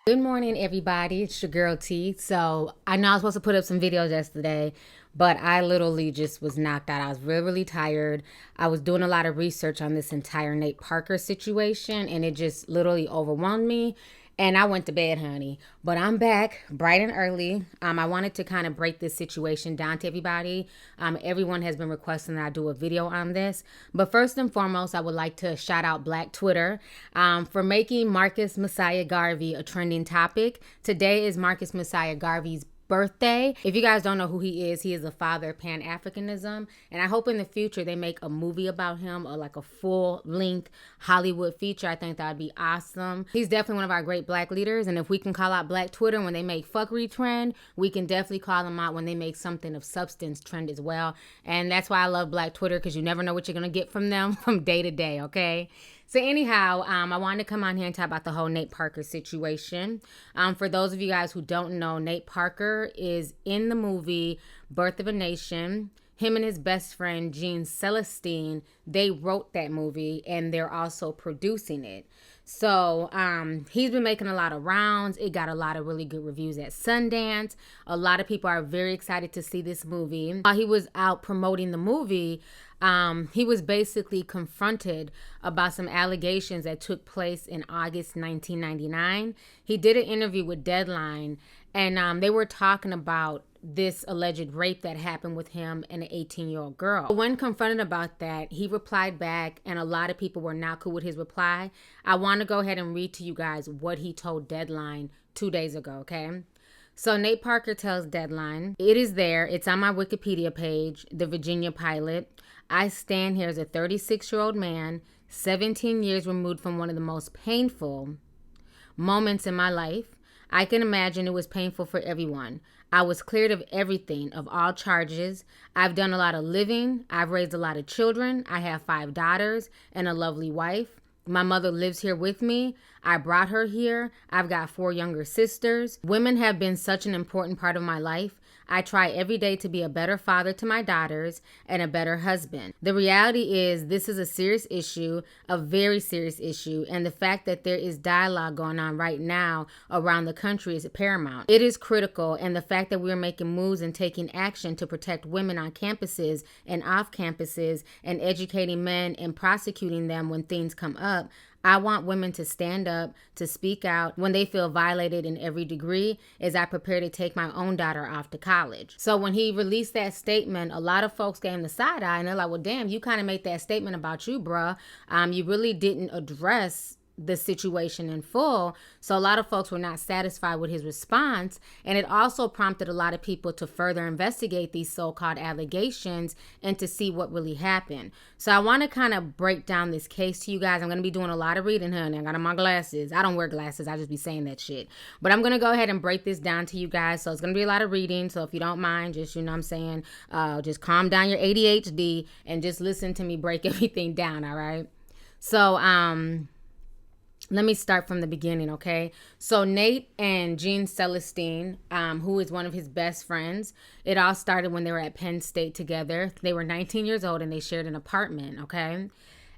Good morning, everybody. It's your girl T. So I know I was supposed to put up some videos yesterday, but I literally just was knocked out. I was really, really tired. I was doing a lot of research on this entire Nate Parker situation, and it just literally overwhelmed me. And I went to bed, honey. But I'm back bright and early. I wanted to kind of break this situation down to everybody. Everyone has been requesting that I do a video on this. But first and foremost, I would like to shout out Black Twitter for making Marcus Messiah Garvey a trending topic. Today is Marcus Messiah Garvey's birthday. If you guys don't know who he is a father of Pan-Africanism, and I hope in the future they make a movie about him, or like a full-length Hollywood feature. I think that would be awesome. He's definitely one of our great Black leaders, and if we can call out Black Twitter when they make fuckery trend, we can definitely call them out when they make something of substance trend as well. And that's why I love Black Twitter, because you never know what you're gonna get from them from day to day, okay? So anyhow, I wanted to come on here and talk about the whole Nate Parker situation. For those of you guys who don't know, Nate Parker is in the movie Birth of a Nation. Him and his best friend, Gene Celestine, they wrote that movie, and they're also producing it. So he's been making a lot of rounds. It got a lot of really good reviews at Sundance. A lot of people are very excited to see this movie. While he was out promoting the movie, he was basically confronted about some allegations that took place in August 1999. He did an interview with Deadline, and they were talking about this alleged rape that happened with him and an 18-year-old girl. When confronted about that, he replied back, and a lot of people were not cool with his reply. I want to go ahead and read to you guys what he told Deadline 2 days ago, okay? So Nate Parker tells Deadline, "It is there. It's on my Wikipedia page, the Virginia pilot. I stand here as a 36-year-old man, 17 years removed from one of the most painful moments in my life. I can imagine it was painful for everyone. I was cleared of everything, of all charges. I've done a lot of living. I've raised a lot of children. I have 5 daughters and a lovely wife. My mother lives here with me. I brought her here. I've got 4 younger sisters. Women have been such an important part of my life. I try every day to be a better father to my daughters and a better husband. The reality is this is a serious issue, a very serious issue, and the fact that there is dialogue going on right now around the country is paramount. It is critical, and the fact that we are making moves and taking action to protect women on campuses and off campuses and educating men and prosecuting them when things come up. I want women to stand up, to speak out when they feel violated in every degree as I prepare to take my own daughter off to college." So when he released that statement, a lot of folks gave him the side eye, and they're like, well, damn, you kind of made that statement about you, bruh. You really didn't address the situation in full. So a lot of folks were not satisfied with his response, and it also prompted a lot of people to further investigate these so-called allegations and to see what really happened. So I want to kind of break down this case to you guys. I'm going to be doing a lot of reading, honey. I got on my glasses. I don't wear glasses. I just be saying that shit. But I'm going to go ahead and break this down to you guys. So it's going to be a lot of reading. So if you don't mind, just, you know what I'm saying, just calm down your ADHD and just listen to me break everything down, all right? So, let me start from the beginning, okay? So Nate and Gene Celestine, who is one of his best friends, it all started when they were at Penn State together. They were 19 years old and they shared an apartment, okay?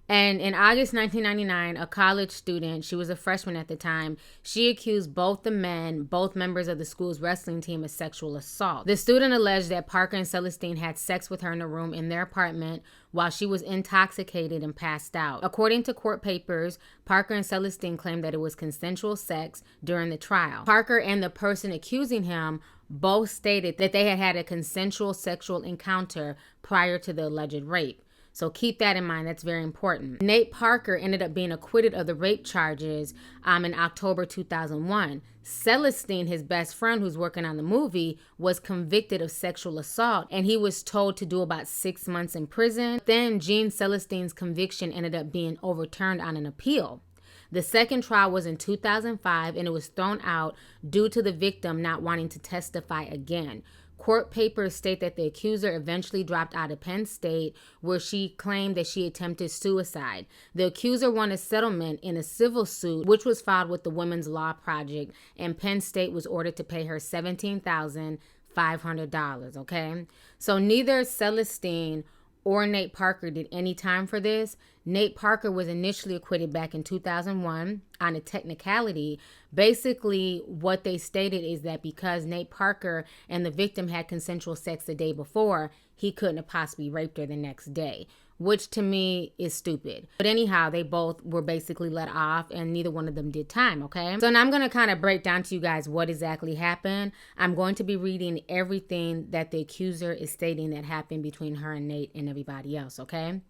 And in August 1999, a college student, she was a freshman at the time, she accused both members of the school's wrestling team of sexual assault. The student alleged that Parker and Celestine had sex with her in a room in their apartment while she was intoxicated and passed out. According to court papers, Parker and Celestine claimed that it was consensual sex during the trial. Parker and the person accusing him both stated that they had had a consensual sexual encounter prior to the alleged rape. So keep that in mind. That's very important. Nate Parker ended up being acquitted of the rape charges in October 2001. Celestine, his best friend who's working on the movie, was convicted of sexual assault, and he was told to do about 6 months in prison. Then Gene Celestine's conviction ended up being overturned on an appeal. The second trial was in 2005, and it was thrown out due to the victim not wanting to testify again. Court papers state that the accuser eventually dropped out of Penn State, where she claimed that she attempted suicide. The accuser won a settlement in a civil suit, which was filed with the Women's Law Project, and Penn State was ordered to pay her $17,500, okay? So neither Celestine or Nate Parker did any time for this. Nate Parker was initially acquitted back in 2001 on a technicality. Basically, what they stated is that because Nate Parker and the victim had consensual sex the day before, he couldn't have possibly raped her the next day, which to me is stupid. But anyhow, they both were basically let off and neither one of them did time, okay? So now I'm going to kind of break down to you guys what exactly happened. I'm going to be reading everything that the accuser is stating that happened between her and Nate and everybody else, okay?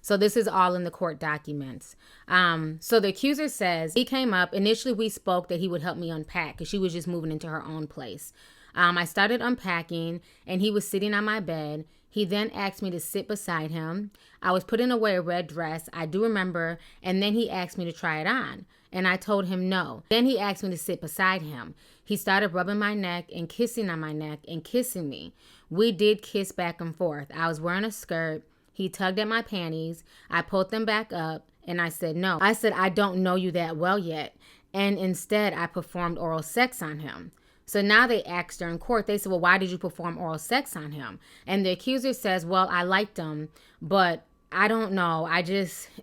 So this is all in the court documents. So the accuser says, he came up. Initially, we spoke that he would help me unpack because she was just moving into her own place. I started unpacking and he was sitting on my bed. He then asked me to sit beside him. I was putting away a red dress, I do remember, and then he asked me to try it on. And I told him no. Then he asked me to sit beside him. He started rubbing my neck and kissing on my neck and kissing me. We did kiss back and forth. I was wearing a skirt. He tugged at my panties. I pulled them back up and I said no. I said, I don't know you that well yet. And instead, I performed oral sex on him. So now they asked her in court, they said, well, why did you perform oral sex on him? And the accuser says, well, I liked him, but I don't know.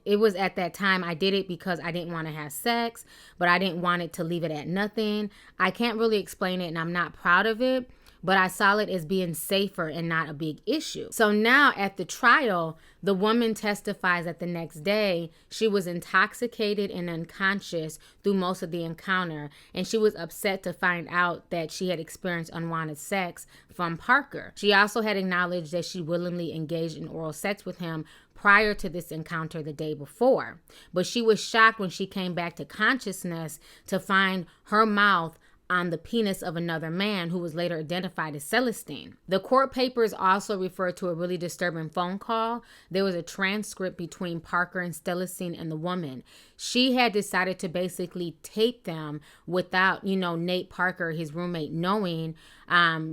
It was at that time I did it because I didn't want to have sex, but I didn't want it to leave it at nothing. I can't really explain it and I'm not proud of it, but I saw it as being safer and not a big issue. So now at the trial, the woman testifies that the next day she was intoxicated and unconscious through most of the encounter, and she was upset to find out that she had experienced unwanted sex from Parker. She also had acknowledged that she willingly engaged in oral sex with him prior to this encounter the day before, but she was shocked when she came back to consciousness to find her mouth on the penis of another man who was later identified as Celestine. The court papers also refer to a really disturbing phone call. There was a transcript between Parker and Celestine and the woman. She had decided to basically tape them without, Nate Parker, his roommate, knowing,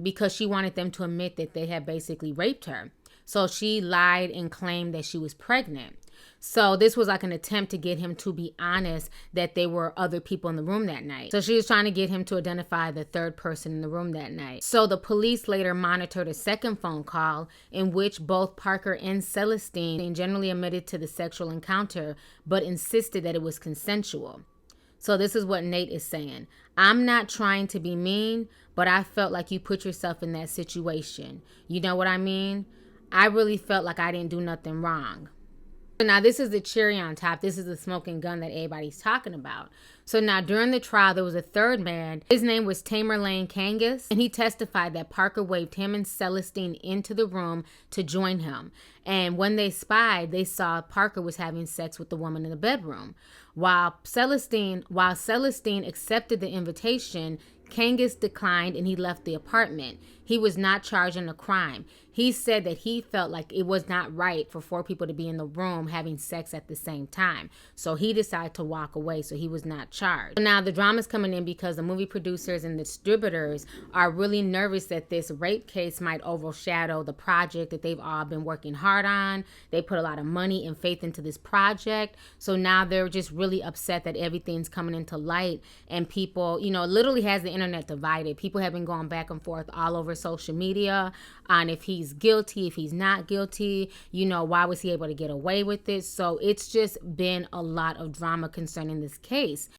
because she wanted them to admit that they had basically raped her. So she lied and claimed that she was pregnant. So this was like an attempt to get him to be honest that there were other people in the room that night. So she was trying to get him to identify the third person in the room that night. So the police later monitored a second phone call in which both Parker and Celestine generally admitted to the sexual encounter, but insisted that it was consensual. So this is what Nate is saying. I'm not trying to be mean, but I felt like you put yourself in that situation. You know what I mean? I really felt like I didn't do nothing wrong. Now, this is the cherry on top. This is the smoking gun that everybody's talking about. So now during the trial, there was a third man. His name was Tamerlane Kangas, and he testified that Parker waved him and Celestine into the room to join him. And when they spied, they saw Parker was having sex with the woman in the bedroom. While Celestine accepted the invitation, Kangas declined and he left the apartment. He was not charged in a crime. He said that he felt like it was not right for four people to be in the room having sex at the same time. So he decided to walk away, so he was not charged. Now the drama's coming in because the movie producers and distributors are really nervous that this rape case might overshadow the project that they've all been working hard on. They put a lot of money and faith into this project. So now they're just really upset that everything's coming into light and people, literally has the internet divided. People have been going back and forth all over social media on if he's guilty, if he's not guilty, why was he able to get away with it? So it's just been a lot of drama concerning this case.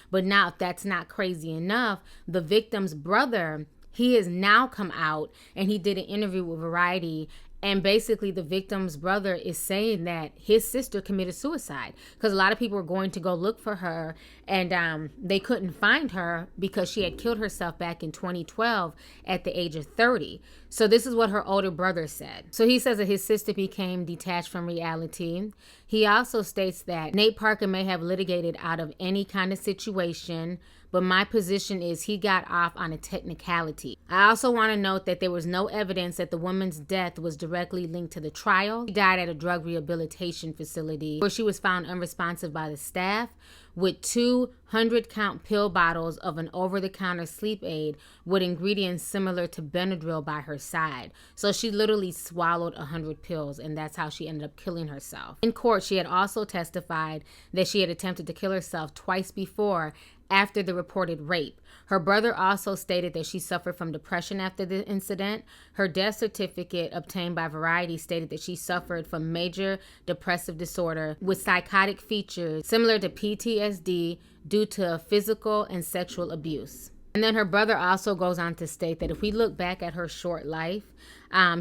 But now, if that's not crazy enough, the victim's brother, he has now come out and he did an interview with Variety. And basically, the victim's brother is saying that his sister committed suicide because a lot of people were going to go look for her and they couldn't find her because she had killed herself back in 2012 at the age of 30. So this is what her older brother said. So he says that his sister became detached from reality. He also states that Nate Parker may have litigated out of any kind of situation, but my position is he got off on a technicality. I also want to note that there was no evidence that the woman's death was directly linked to the trial. She died at a drug rehabilitation facility where she was found unresponsive by the staff with 200-count pill bottles of an over-the-counter sleep aid with ingredients similar to Benadryl by her side. So she literally swallowed 100 pills, and that's how she ended up killing herself. In court, she had also testified that she had attempted to kill herself twice before after the reported rape. Her brother also stated that she suffered from depression after the incident. Her death certificate obtained by Variety stated that she suffered from major depressive disorder with psychotic features similar to PTSD due to physical and sexual abuse. And then her brother also goes on to state that if we look back at her short life,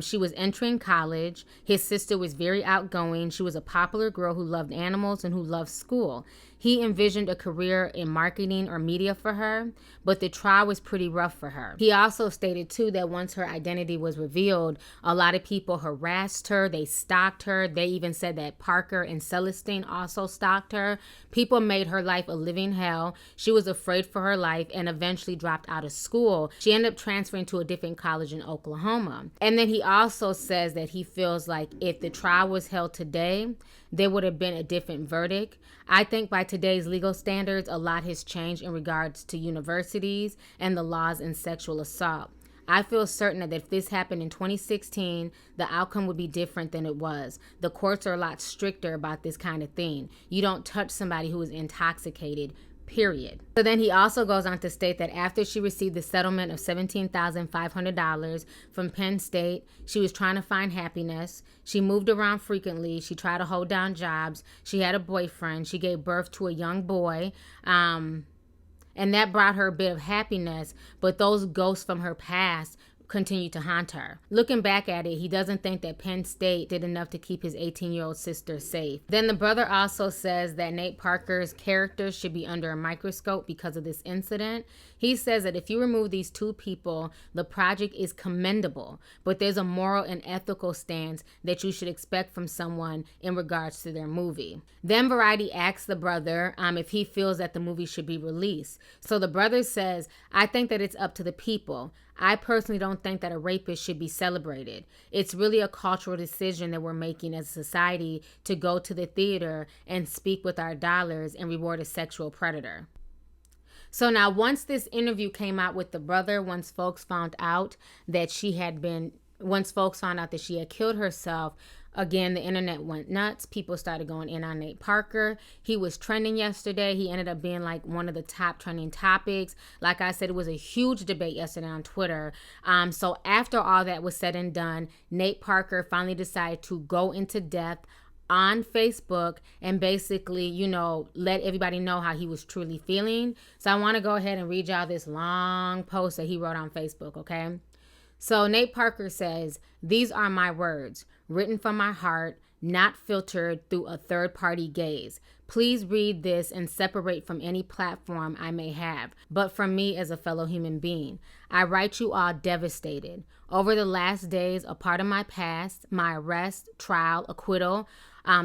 she was entering college. His sister was very outgoing. She was a popular girl who loved animals and who loved school. He envisioned a career in marketing or media for her, but the trial was pretty rough for her. He also stated, too, that once her identity was revealed, a lot of people harassed her. They stalked her. They even said that Parker and Celestine also stalked her. People made her life a living hell. She was afraid for her life and eventually dropped out of school. She ended up transferring to a different college in Oklahoma. And then he also says that he feels like if the trial was held today, there would have been a different verdict. I think by today's legal standards, a lot has changed in regards to universities and the laws in sexual assault. I feel certain that if this happened in 2016, the outcome would be different than it was. The courts are a lot stricter about this kind of thing. You don't touch somebody who is intoxicated, period. So then he also goes on to state that after she received the settlement of $17,500 from Penn State, she was trying to find happiness. She moved around frequently. She tried to hold down jobs. She had a boyfriend. She gave birth to a young boy. And that brought her a bit of happiness, but those ghosts from her past continue to haunt her. Looking back at it, he doesn't think that Penn State did enough to keep his 18-year-old sister safe. Then the brother also says that Nate Parker's character should be under a microscope because of this incident. He says that if you remove these two people, the project is commendable, but there's a moral and ethical stance that you should expect from someone in regards to their movie. Then Variety asks the brother if he feels that the movie should be released. So the brother says, I think that it's up to the people. I personally don't think that a rapist should be celebrated. It's really a cultural decision that we're making as a society to go to the theater and speak with our dollars and reward a sexual predator. So now once this interview came out with the brother, once folks found out that she had killed herself, again, the internet went nuts. People started going in on Nate Parker. He was trending yesterday. He ended up being like one of the top trending topics. Like I said, it was a huge debate yesterday on Twitter. So after all that was said and done, Nate Parker finally decided to go into depth on Facebook and basically, let everybody know how he was truly feeling. So I want to go ahead and read y'all this long post that he wrote on Facebook, okay? So Nate Parker says, "These are my words, written from my heart, not filtered through a third-party gaze. Please read this and separate from any platform I may have, but from me as a fellow human being. I write you all devastated. Over the last days, a part of my past, my arrest, trial, acquittal,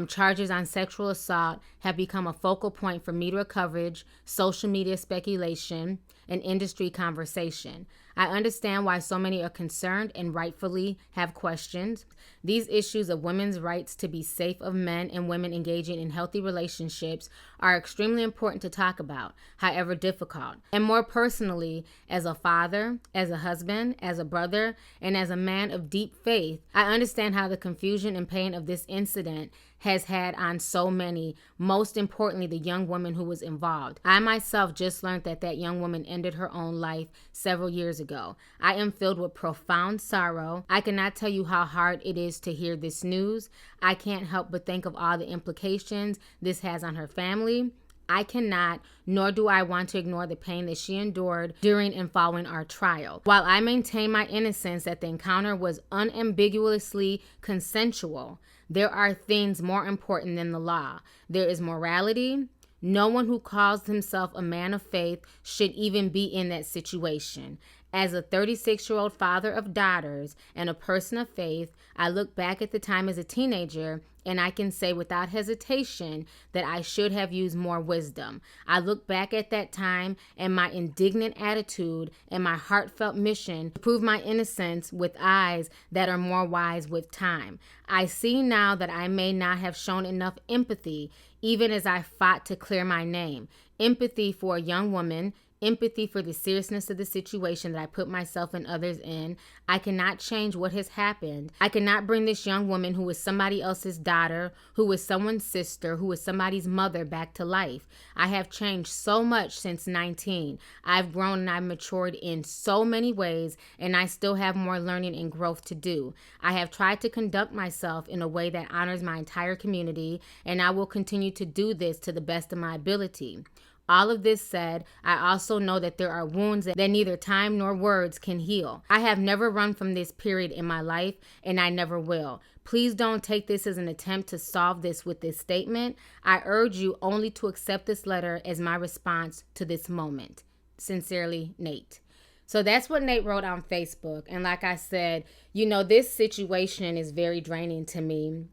charges on sexual assault have become a focal point for media coverage, social media speculation, and industry conversation. I understand why so many are concerned and rightfully have questions. These issues of women's rights to be safe of men and women engaging in healthy relationships are extremely important to talk about, however difficult. And more personally, as a father, as a husband, as a brother, and as a man of deep faith, I understand how the confusion and pain of this incident has had on so many, most importantly, the young woman who was involved. I myself just learned that young woman ended her own life several years ago. I am filled with profound sorrow. I cannot tell you how hard it is to hear this news. I can't help but think of all the implications this has on her family. I cannot, nor do I want to ignore the pain that she endured during and following our trial. While I maintain my innocence that the encounter was unambiguously consensual, there are things more important than the law. There is morality. No one who calls himself a man of faith should even be in that situation. As a 36-year-old father of daughters and a person of faith, I look back at the time as a teenager and I can say without hesitation that I should have used more wisdom. I look back at that time and my indignant attitude and my heartfelt mission to prove my innocence with eyes that are more wise with time. I see now that I may not have shown enough empathy, even as I fought to clear my name. Empathy for a young woman, empathy for the seriousness of the situation that I put myself and others in. I cannot change what has happened. I cannot bring this young woman who is somebody else's daughter, who is someone's sister, who is somebody's mother back to life. I have changed so much since 19. I've grown and I've matured in so many ways, and I still have more learning and growth to do. I have tried to conduct myself in a way that honors my entire community, and I will continue to do this to the best of my ability. All of this said, I also know that there are wounds that neither time nor words can heal. I have never run from this period in my life, and I never will. Please don't take this as an attempt to solve this with this statement. I urge you only to accept this letter as my response to this moment. Sincerely, Nate. So that's what Nate wrote on Facebook. And like I said, this situation is very draining to me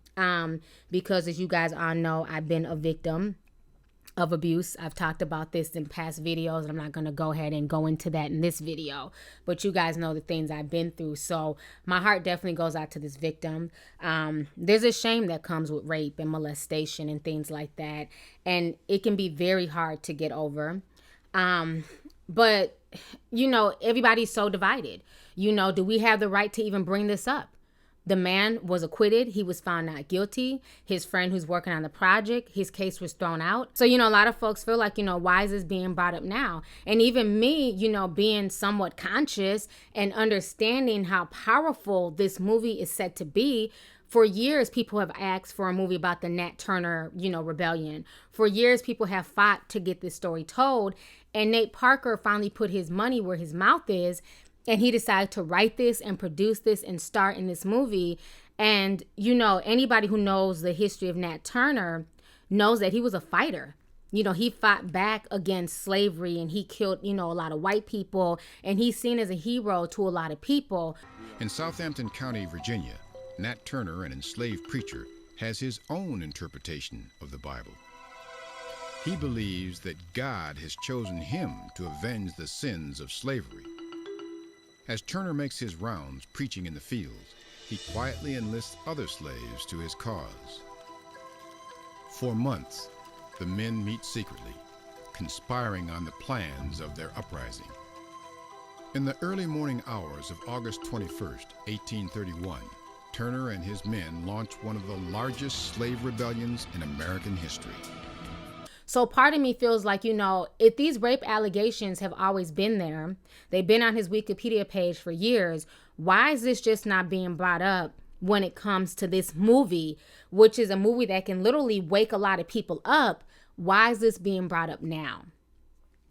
because, as you guys all know, I've been a victim of abuse. I've talked about this in past videos, and I'm not going to go ahead and go into that in this video, but you guys know the things I've been through. So my heart definitely goes out to this victim. There's a shame that comes with rape and molestation and things like that, and it can be very hard to get over. But everybody's so divided. Do we have the right to even bring this up? The man was acquitted. He was found not guilty. His friend who's working on the project, his case was thrown out. So, a lot of folks feel like, why is this being brought up now? And even me, being somewhat conscious and understanding how powerful this movie is said to be. For years, people have asked for a movie about the Nat Turner, rebellion. For years, people have fought to get this story told. And Nate Parker finally put his money where his mouth is. And he decided to write this and produce this and star in this movie. And, anybody who knows the history of Nat Turner knows that he was a fighter. He fought back against slavery and he killed, a lot of white people. And he's seen as a hero to a lot of people. In Southampton County, Virginia, Nat Turner, an enslaved preacher, has his own interpretation of the Bible. He believes that God has chosen him to avenge the sins of slavery. As Turner makes his rounds preaching in the fields, he quietly enlists other slaves to his cause. For months, the men meet secretly, conspiring on the plans of their uprising. In the early morning hours of August 21st, 1831, Turner and his men launch one of the largest slave rebellions in American history. So part of me feels like, if these rape allegations have always been there, they've been on his Wikipedia page for years, why is this just not being brought up when it comes to this movie, which is a movie that can literally wake a lot of people up? Why is this being brought up now?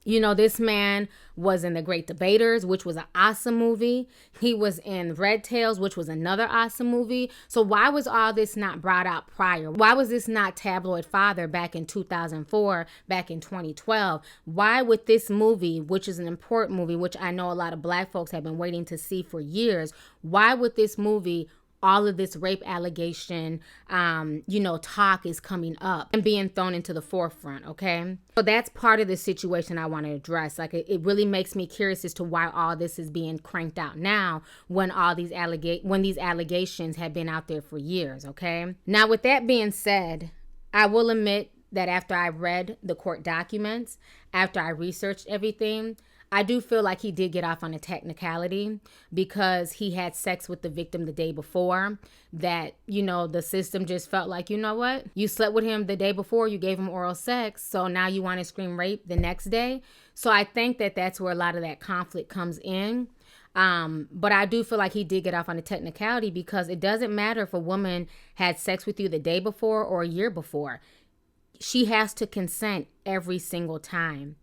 This man was in The Great Debaters, which was an awesome movie. He was in Red Tails, which was another awesome movie. So why was all this not brought out prior? Why was this not tabloid fodder back in 2004, back in 2012? Why would this movie, which is an important movie, which I know a lot of Black folks have been waiting to see for years, why would this movie, all of this rape allegation, talk is coming up and being thrown into the forefront, okay? So that's part of the situation I want to address. Like, it really makes me curious as to why all this is being cranked out now when these allegations have been out there for years, okay? Now, with that being said, I will admit that after I read the court documents, after I researched everything, I do feel like he did get off on a technicality because he had sex with the victim the day before, that, the system just felt like, what? You slept with him the day before, you gave him oral sex, so now you want to scream rape the next day. So I think that that's where a lot of that conflict comes in. But I do feel like he did get off on a technicality because it doesn't matter if a woman had sex with you the day before or a year before. she has to consent every single time.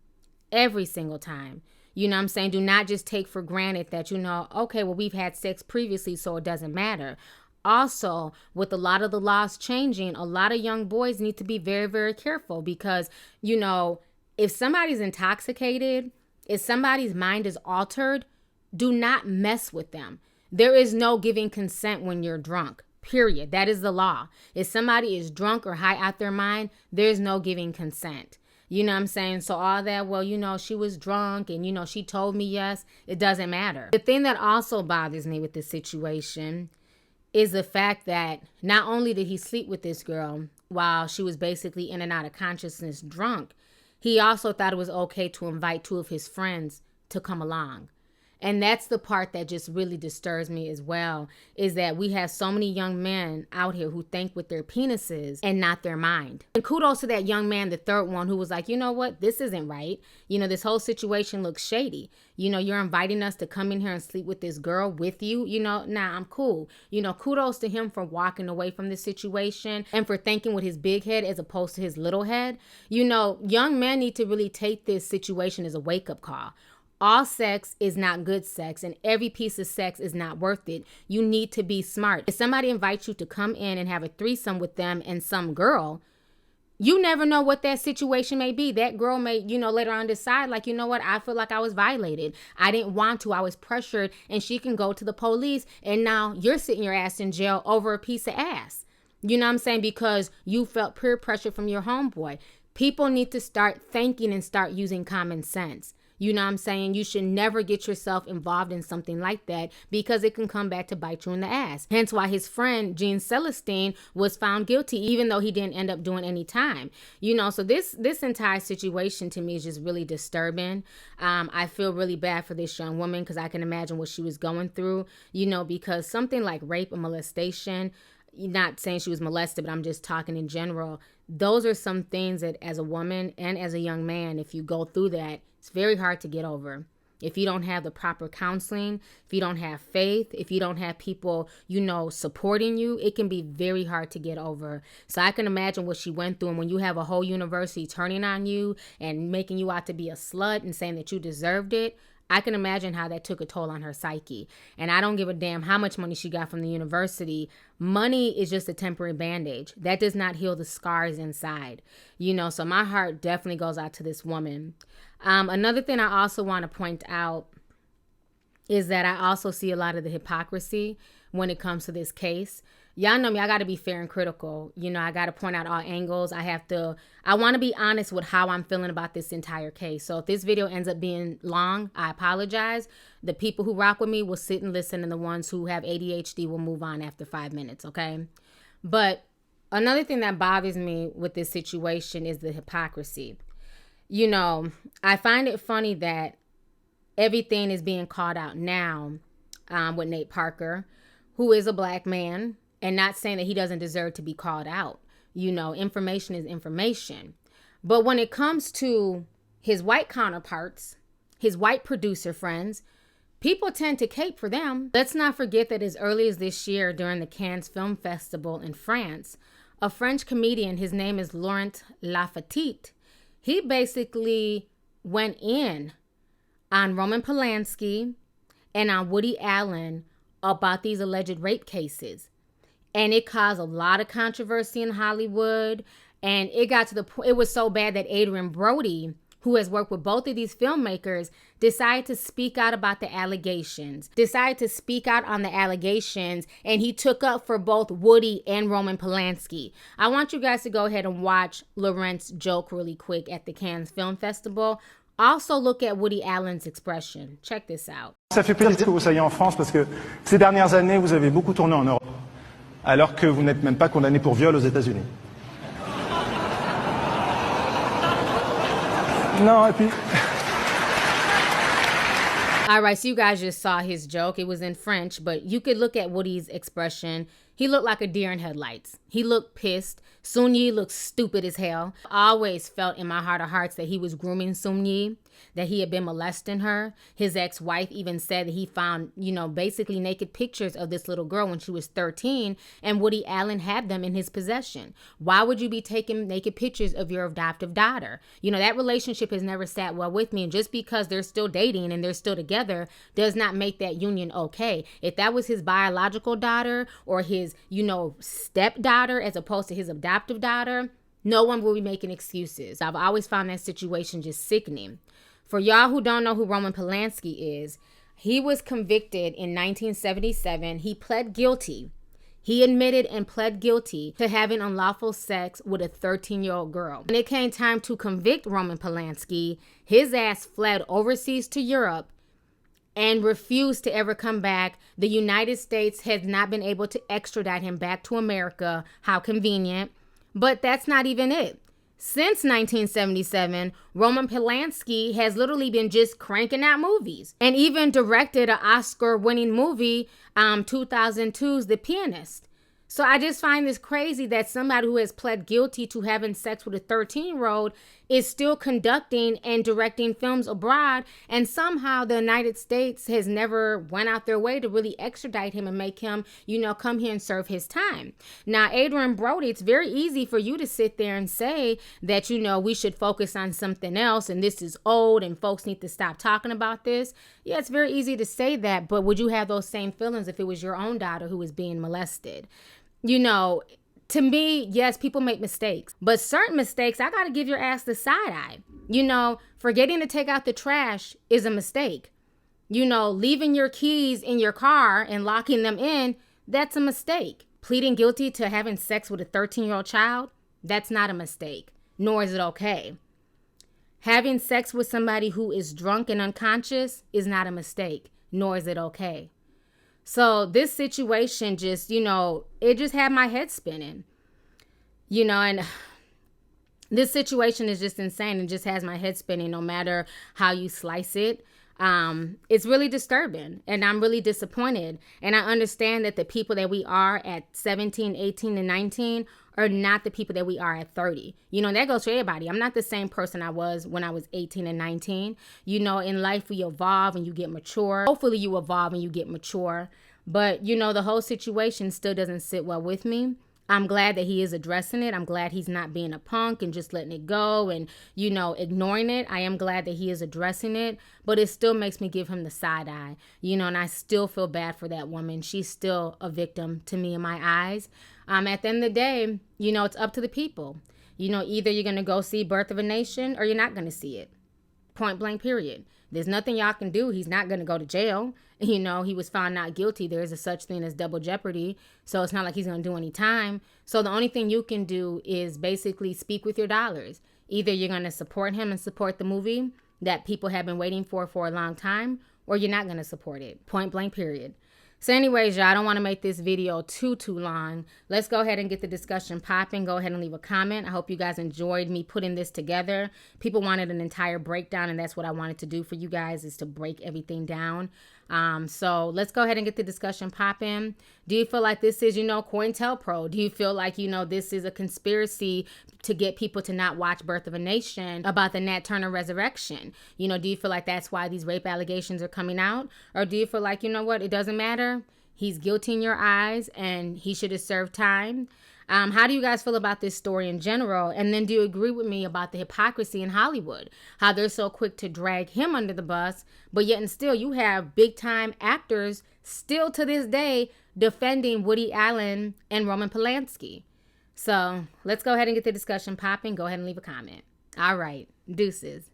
Every single time. You know what I'm saying? Do not just take for granted that, okay, well, we've had sex previously, so it doesn't matter. Also, with a lot of the laws changing, a lot of young boys need to be very, very careful because, if somebody's intoxicated, if somebody's mind is altered, do not mess with them. There is no giving consent when you're drunk, period. That is the law. If somebody is drunk or high out their mind, there's no giving consent. You know what I'm saying? So all that, well, she was drunk and, she told me yes, it doesn't matter. The thing that also bothers me with this situation is the fact that not only did he sleep with this girl while she was basically in and out of consciousness drunk, he also thought it was okay to invite 2 of his friends to come along. And that's the part that just really disturbs me as well, is that we have so many young men out here who think with their penises and not their mind. And kudos to that young man, the third one, who was like, you know what, this isn't right. This whole situation looks shady. You're inviting us to come in here and sleep with this girl with you. Nah, I'm cool. Kudos to him for walking away from this situation and for thinking with his big head as opposed to his little head. Young men need to really take this situation as a wake-up call. All sex is not good sex, and every piece of sex is not worth it. You need to be smart. If somebody invites you to come in and have a threesome with them and some girl, you never know what that situation may be. That girl may, later on decide, like, what, I feel like I was violated. I didn't want to. I was pressured, and she can go to the police, and now you're sitting your ass in jail over a piece of ass. You know what I'm saying? Because you felt peer pressure from your homeboy. People need to start thinking and start using common sense. You know what I'm saying? You should never get yourself involved in something like that because it can come back to bite you in the ass. Hence why his friend, Gene Celestine, was found guilty, even though he didn't end up doing any time. So this entire situation to me is just really disturbing. I feel really bad for this young woman because I can imagine what she was going through, because something like rape or molestation, not saying she was molested, but I'm just talking in general. Those are some things that as a woman and as a young man, if you go through that, it's very hard to get over. If you don't have the proper counseling, if you don't have faith, if you don't have people, supporting you, it can be very hard to get over. So I can imagine what she went through. And when you have a whole university turning on you and making you out to be a slut and saying that you deserved it, I can imagine how that took a toll on her psyche. And I don't give a damn how much money she got from the university. Money is just a temporary bandage. That does not heal the scars inside. So my heart definitely goes out to this woman. Another thing I also want to point out is that I also see a lot of the hypocrisy when it comes to this case. Y'all know me, I got to be fair and critical. I got to point out all angles. I want to be honest with how I'm feeling about this entire case. So if this video ends up being long, I apologize. The people who rock with me will sit and listen, and the ones who have ADHD will move on after 5 minutes, okay? But another thing that bothers me with this situation is the hypocrisy. I find it funny that everything is being called out now with Nate Parker, who is a black man. And not saying that he doesn't deserve to be called out. Information is information. But when it comes to his white counterparts, his white producer friends, people tend to cape for them. Let's not forget that as early as this year during the Cannes Film Festival in France, a French comedian, his name is Laurent Lovelyti, he basically went in on Roman Polanski and on Woody Allen about these alleged rape cases. And it caused a lot of controversy in Hollywood. And it got to the point, it was so bad that Adrian Brody, who has worked with both of these filmmakers, decided to speak out about the allegations, and he took up for both Woody and Roman Polanski. I want you guys to go ahead and watch Laurent's joke really quick at the Cannes Film Festival. Also look at Woody Allen's expression. Check this out. Ça fait plaisir que vous soyez en France parce que ces dernières années, vous avez beaucoup tourné en Europe, alors que vous n'êtes même pas condamné pour viol aux États-Unis. Non, et puis... All right, so you guys just saw his joke. It was in French, but you could look at Woody's expression. He looked like a deer in headlights. He looked pissed. Sun Yi looked stupid as hell. I always felt in my heart of hearts that he was grooming Sun Yi. that he had been molesting her. His ex-wife even said that he found, basically naked pictures of this little girl when she was 13, and Woody Allen had them in his possession. Why would you be taking naked pictures of your adoptive daughter? That relationship has never sat well with me, and just because they're still dating and they're still together does not make that union okay. If that was his biological daughter or his, stepdaughter as opposed to his adoptive daughter, no one will be making excuses. I've always found that situation just sickening. For y'all who don't know who Roman Polanski is, he was convicted in 1977. He pled guilty. He admitted and pled guilty to having unlawful sex with a 13-year-old girl. When it came time to convict Roman Polanski, his ass fled overseas to Europe and refused to ever come back. The United States has not been able to extradite him back to America. How convenient. But that's not even it. Since 1977, Roman Polanski has literally been just cranking out movies and even directed an Oscar-winning movie, 2002's The Pianist. So I just find this crazy that somebody who has pled guilty to having sex with a 13-year-old is still conducting and directing films abroad, and somehow the United States has never went out their way to really extradite him and make him, come here and serve his time. Now, Adrian Brody, it's very easy for you to sit there and say that, we should focus on something else and this is old and folks need to stop talking about this. Yeah, it's very easy to say that, but would you have those same feelings if it was your own daughter who was being molested? To me, yes, people make mistakes, but certain mistakes, I got to give your ass the side eye. Forgetting to take out the trash is a mistake. Leaving your keys in your car and locking them in, that's a mistake. Pleading guilty to having sex with a 13-year-old child, that's not a mistake, nor is it okay. Having sex with somebody who is drunk and unconscious is not a mistake, nor is it okay. So this situation just, it just had my head spinning, and this situation is just insane. It just has my head spinning no matter how you slice it. It's really disturbing and I'm really disappointed. And I understand that the people that we are at 17, 18, and 19 are not the people that we are at 30. That goes for everybody. I'm not the same person I was when I was 18 and 19. In life we evolve and you get mature. Hopefully you evolve and you get mature. But, the whole situation still doesn't sit well with me. I'm glad that he is addressing it. I'm glad he's not being a punk and just letting it go and, ignoring it. I am glad that he is addressing it, but it still makes me give him the side eye, and I still feel bad for that woman. She's still a victim to me in my eyes. At the end of the day, it's up to the people. Either you're going to go see Birth of a Nation or you're not going to see it. Point blank, period. There's nothing y'all can do. He's not going to go to jail. He was found not guilty. There is a such thing as double jeopardy. So it's not like he's going to do any time. So the only thing you can do is basically speak with your dollars. Either you're going to support him and support the movie that people have been waiting for a long time, or you're not going to support it. Point blank, period. So anyways, y'all, I don't want to make this video too long. Let's go ahead and get the discussion popping. Go ahead and leave a comment. I hope you guys enjoyed me putting this together. People wanted an entire breakdown, and that's what I wanted to do for you guys, is to break everything down. So let's go ahead and get the discussion popping. Do you feel like this is, COINTELPRO? Do you feel like, this is a conspiracy to get people to not watch Birth of a Nation about the Nat Turner resurrection? Do you feel like that's why these rape allegations are coming out? Or do you feel like, it doesn't matter? He's guilty in your eyes and he should have served time. How do you guys feel about this story in general? And then do you agree with me about the hypocrisy in Hollywood? How they're so quick to drag him under the bus, but yet and still you have big time actors still to this day defending Woody Allen and Roman Polanski. So let's go ahead and get the discussion popping. Go ahead and leave a comment. All right, deuces.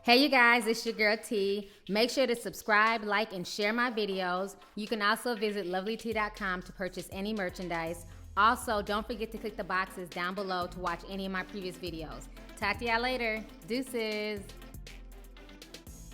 Hey you guys, it's your girl T. Make sure to subscribe, like, and share my videos. You can also visit Lovelyti.com to purchase any merchandise. Also, don't forget to click the boxes down below to watch any of my previous videos. Talk to y'all later. Deuces.